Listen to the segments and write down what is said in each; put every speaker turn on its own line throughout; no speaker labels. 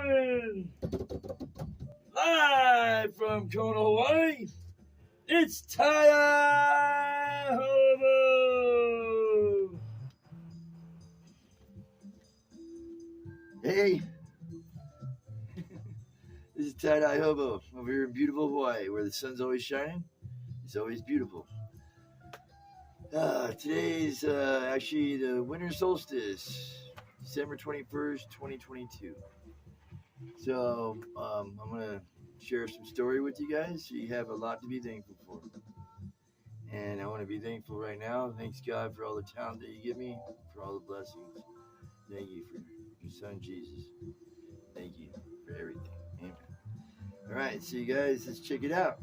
gentlemen, live from Kona, Hawaii, it's Tiedye Hobo. Hey, this is Tiedye Hobo over here in beautiful Hawaii, where the sun's always shining. It's always beautiful. Today's actually the winter solstice, December 21st, 2022. So I'm going to share some story with you guys. So you have a lot to be thankful for. And I want to be thankful right now. Thanks God for all the talent that you give me, for all the blessings. Thank you for your son Jesus. Thank you for everything. Amen. All right, so you guys, let's check it out.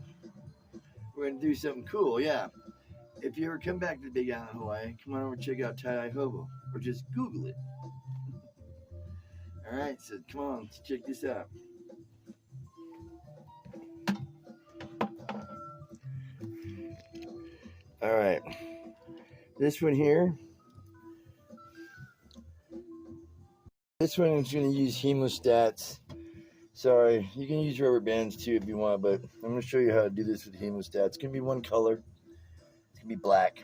We're going to do something cool, yeah. If you ever come back to the Big Island, Hawaii, come on over and check out Tiedye Hobo, or just Google it. All right, so come on, let's check this out. All right, this one here. This one is going to use hemostats. Sorry, you can use rubber bands too if you want, but I'm going to show you how to do this with hemostats. It's going to be one color. It's going to be black.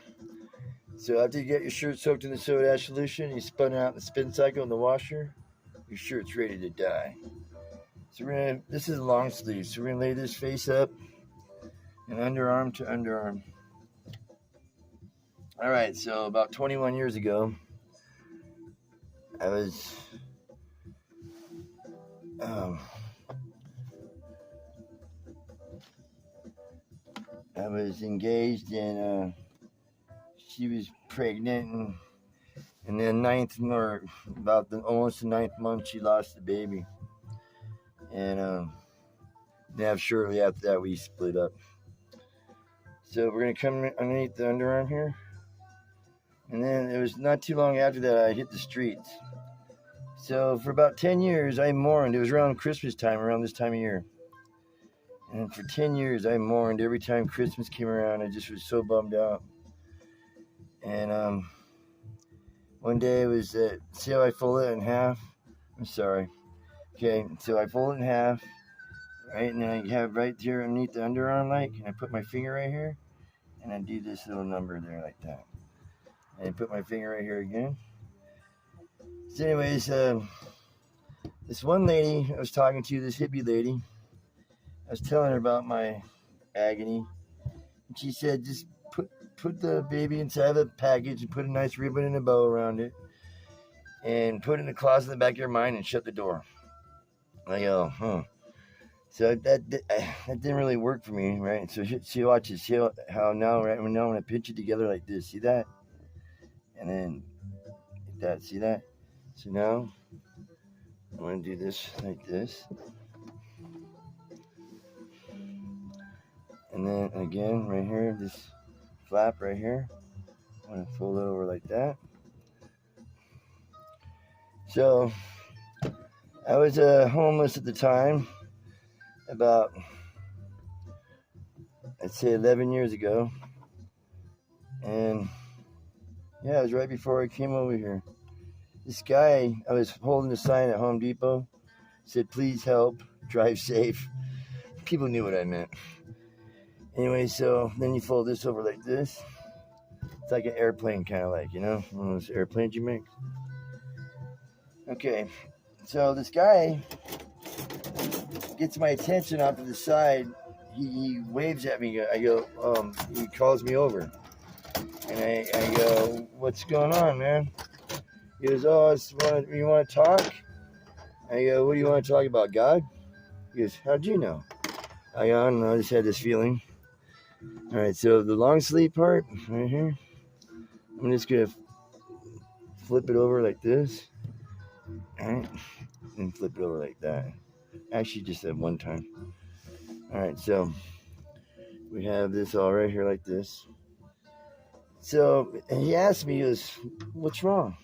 So after you get your shirt soaked in the soda ash solution, you spun out in the spin cycle in the washer, your shirt's ready to dye. So this is a long sleeve, so we're going to lay this face up and underarm to underarm. All right, so about 21 years ago, I was engaged, and she was pregnant, and then almost the ninth month, she lost the baby, and then shortly after that, we split up. So we're gonna come underneath the underarm here, and then it was not too long after that I hit the streets. So for about 10 years, I mourned. It was around Christmas time, around this time of year. And for 10 years, I mourned every time Christmas came around. I just was so bummed out. And one day it was, see how I fold it in half? I'm sorry. Okay, so I fold it in half, right? And then I have right here underneath the underarm, and I put my finger right here, and I do this little number there like that. And I put my finger right here again. So anyways, this one lady I was talking to, this hippie lady, I was telling her about my agony, and she said, just put the baby inside the package and put a nice ribbon and a bow around it, and put it in the closet in the back of your mind and shut the door. I go, huh. So that didn't really work for me, right? So she watches, see how now, right? Now I'm going to pinch it together like this, see that? And then like that, see that? So now I'm going to do this like this. And then again, right here, this flap right here, I'm going to fold it over like that. So I was homeless at the time, about, I'd say 11 years ago. And yeah, it was right before I came over here. This guy, I was holding a sign at Home Depot, said, please help, drive safe. People knew what I meant. Anyway, so then you fold this over like this. It's like an airplane, kind of like, one of those airplanes you make. Okay, so this guy gets my attention off to the side. He waves at me. I go, he calls me over. And I go, what's going on, man? He goes, you want to talk? I go, what do you want to talk about, God? He goes, how'd you know? I go, I don't know, I just had this feeling. All right, so the long sleeve part right here, I'm just going to flip it over like this. All right, and flip it over like that. Actually, just at one time. All right, so we have this all right here like this. So he asked me, he goes, what's wrong?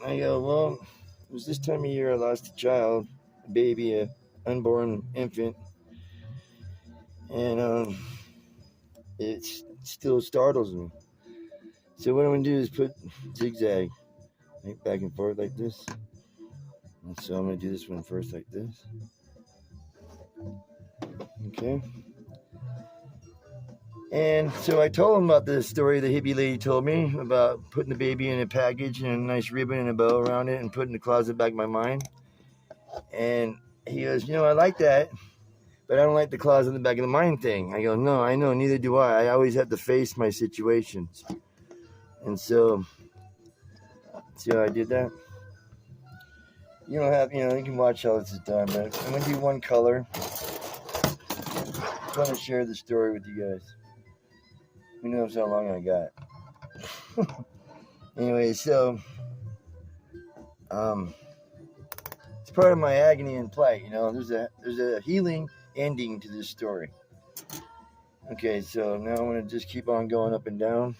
I go, well, it was this time of year I lost a child, a baby, an unborn infant. And it still startles me. So what I'm going to do is put zigzag, right, back and forth like this. And so I'm going to do this one first like this. Okay. And so I told him about the story the hippie lady told me about putting the baby in a package and a nice ribbon and a bow around it and putting the closet back of my mind. And he goes, I like that, but I don't like the closet in the back of the mind thing. I go, no, I know, neither do I. I always have to face my situations. And so, see how I did that? You don't have, you can watch how this is done, but I'm going to do one color. I want to share the story with you guys. Who knows how long I got? Anyway, so, it's part of my agony and plight, there's a healing ending to this story. Okay, so now I'm going to just keep on going up and down.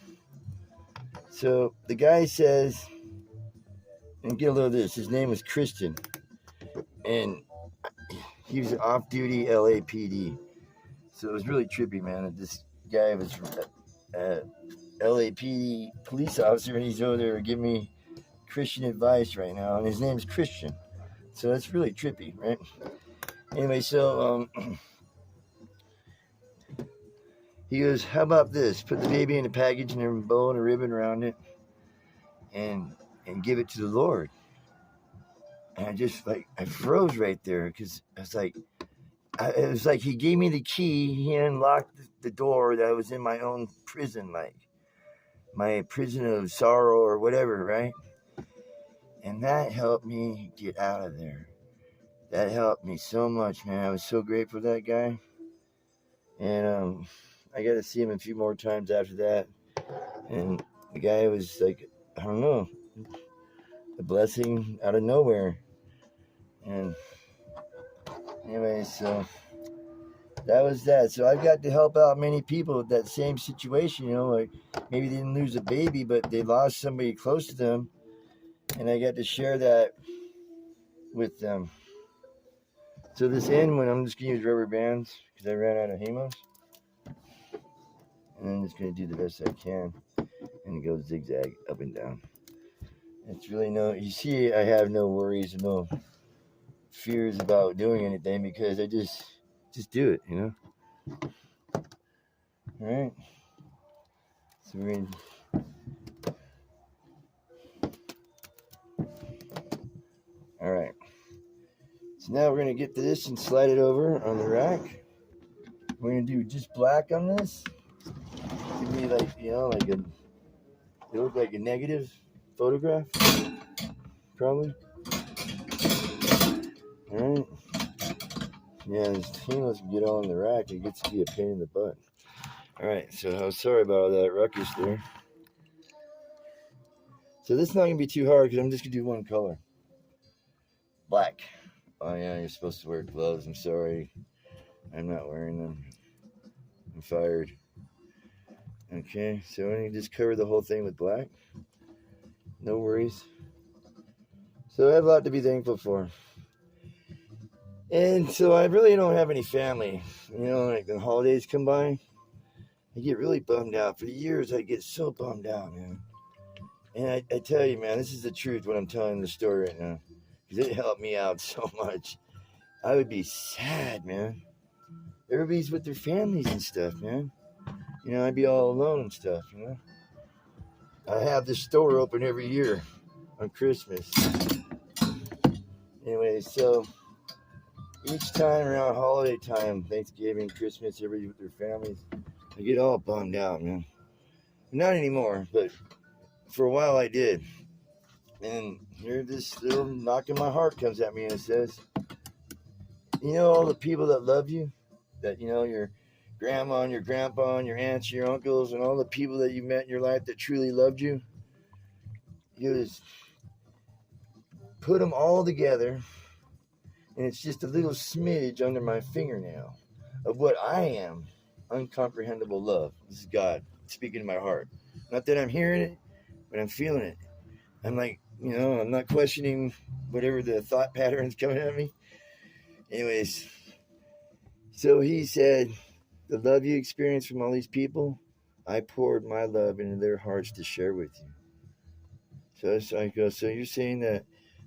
So the guy says, and get a load of this, his name was Christian, and he was an off-duty LAPD. So it was really trippy, man, that this guy was LAPD police officer, and he's over there giving me Christian advice right now, and his name's Christian. So that's really trippy, right? Anyway, so he goes, how about this? Put the baby in a package and a bow and a ribbon around it and give it to the Lord. And I just, I froze right there because it was like he gave me the key. He unlocked the door that was in my own prison, like my prison of sorrow or whatever, right? And that helped me get out of there. That helped me so much, man. I was so grateful for that guy. And I got to see him a few more times after that. And the guy was like, I don't know, a blessing out of nowhere. And anyway, so that was that. So I've got to help out many people with that same situation, like maybe they didn't lose a baby, but they lost somebody close to them. And I got to share that with them. So this end one, I'm just going to use rubber bands because I ran out of Hemos. And I'm just going to do the best I can. And it goes zigzag up and down. It's really you see, I have no worries, no fears about doing anything because I just do it, All right. So we're going to... All right. So now we're going to get to this and slide it over on the rack. We're going to do just black on this. Give me it looked like a negative photograph, probably. All right. Yeah, this Hemos can get all in the rack. It gets to be a pain in the butt. All right, so I was sorry about all that ruckus there. So this is not going to be too hard because I'm just going to do one color. Black. Oh, yeah, you're supposed to wear gloves. I'm sorry. I'm not wearing them. I'm fired. Okay, so I'm going to just cover the whole thing with black. No worries. So I have a lot to be thankful for. And so I really don't have any family. Like the holidays come by, I get really bummed out. For years, I get so bummed out, man. And I tell you, man, this is the truth when I'm telling the story right now. Because it helped me out so much. I would be sad, man. Everybody's with their families and stuff, man. I'd be all alone and stuff, I have this store open every year on Christmas. Anyway, so each time around holiday time, Thanksgiving, Christmas, everybody with their families, I get all bummed out, man. Not anymore, but for a while I did. And here this little knock in my heart comes at me and it says, all the people that love you, that, your grandma and your grandpa and your aunts, your uncles, and all the people that you met in your life that truly loved you, you just put them all together, and it's just a little smidge under my fingernail of what I am, uncomprehendable love. This is God speaking to my heart. Not that I'm hearing it, but I'm feeling it. I'm like, I'm not questioning whatever the thought patterns coming at me. Anyways, so he said, the love you experience from all these people, I poured my love into their hearts to share with you. So I go, so you're saying that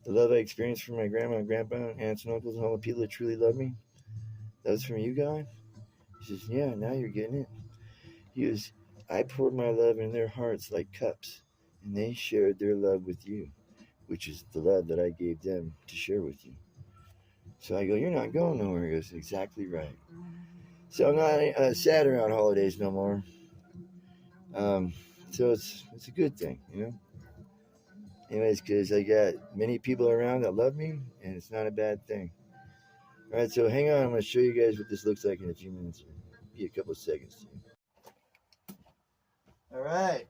The love I experienced from my grandma and grandpa, aunts and uncles, and all the people that truly love me, that was from you, God? He says, yeah, now you're getting it. He goes, I poured my love in their hearts like cups, and they shared their love with you, which is the love that I gave them to share with you. So I go, you're not going nowhere. He goes, exactly right. So I'm not sad around holidays no more. So it's a good thing, you know. Anyways, because I got many people around that love me, and it's not a bad thing. All right, so hang on. I'm going to show you guys what this looks like in a few minutes. Be a couple of seconds. All right,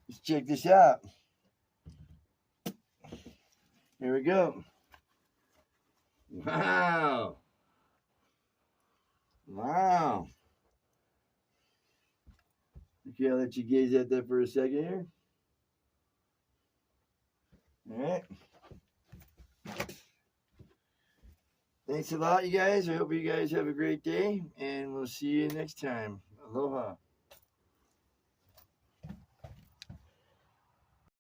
let's check this out. Here we go. Wow. Wow. Okay, I'll let you gaze at that for a second here. All right. Thanks a lot, you guys. I hope you guys have a great day, and we'll see you next time. Aloha.